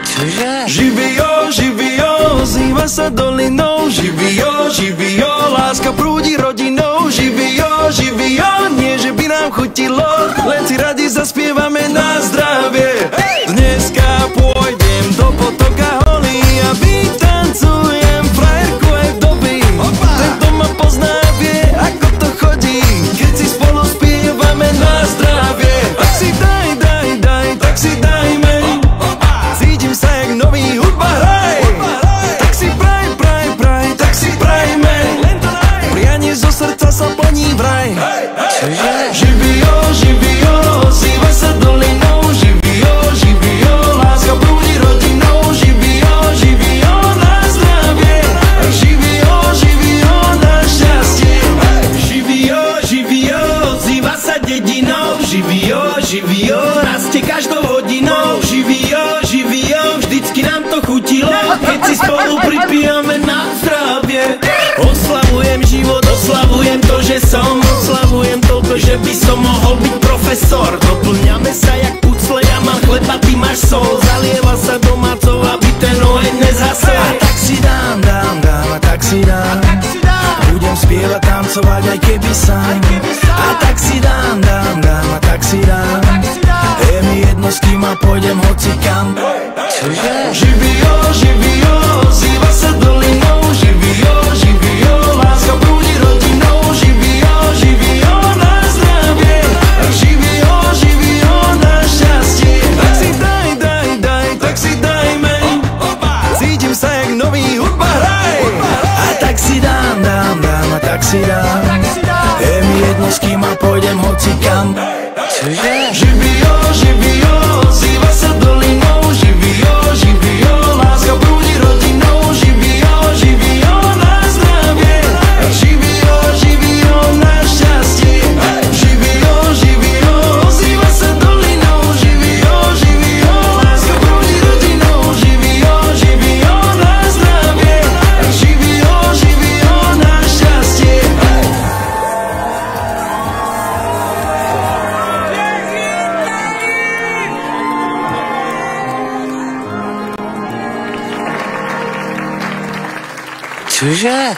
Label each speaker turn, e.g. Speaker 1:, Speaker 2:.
Speaker 1: Čože?
Speaker 2: Živio, zýva sa dolinou. Živio, láska prúdi rodinou. Živio, nie že by nám chutilo, len si radi zaspievame na zdravie. Dneska pôjdem do potoka holý a vytancujem frajerku aj v doby. Ten, kto ma pozná, vie, ako to chodí, keď si spolu spievame na zdravie. Tak si tak si dajme, cítim sa jak nový hudba hraj. Tak si praj, tak si prajme, prianie zo srdca sa plní vraj. Živio, zýva sa dolinou. Živio, láska prúdi rodinou. Živio, na zdravie. Živio, na šťastie.
Speaker 3: Živio, zýva sa dedinou. Živio, rastie každou hodinou. Živio, vždycky nám to chutilo, keď si spolu pripijame na zdravie. Oslavujem život, oslavujem to, že som, oslavujem toľko, že by som mohol byť profesor. Doplňame sa jak pucle, ja mám chleba, ty máš sol. Zalieva sa domácov, aby ten oheň nezhasol.
Speaker 2: A tak si dám, a tak si dám. Budem spievať, tancovať, aj keby sám. A tak si dám, a tak si dám. Je mi jedno, s kým a pôjdem hocikam. Živio, zýva sa dolinou. Živio, láska prúdi rodinou. Živio, na zdravie. Živio, na šťastie. Tak si tak si dajme, cítim sa jak nový hudba hraj. A tak si dám, a tak si dám. Je mi jedno, s kým a pôjdem hocikam. Živio, zýva sa dolinou. Živio, láska prúdi rodinou. Živio, na zdravie. Živio, na šťastie. Živio, zýva sa dolinou. Živio, láska prúdi rodinou. Živio, na zdravie. Živio, na šťastie.
Speaker 1: Čože?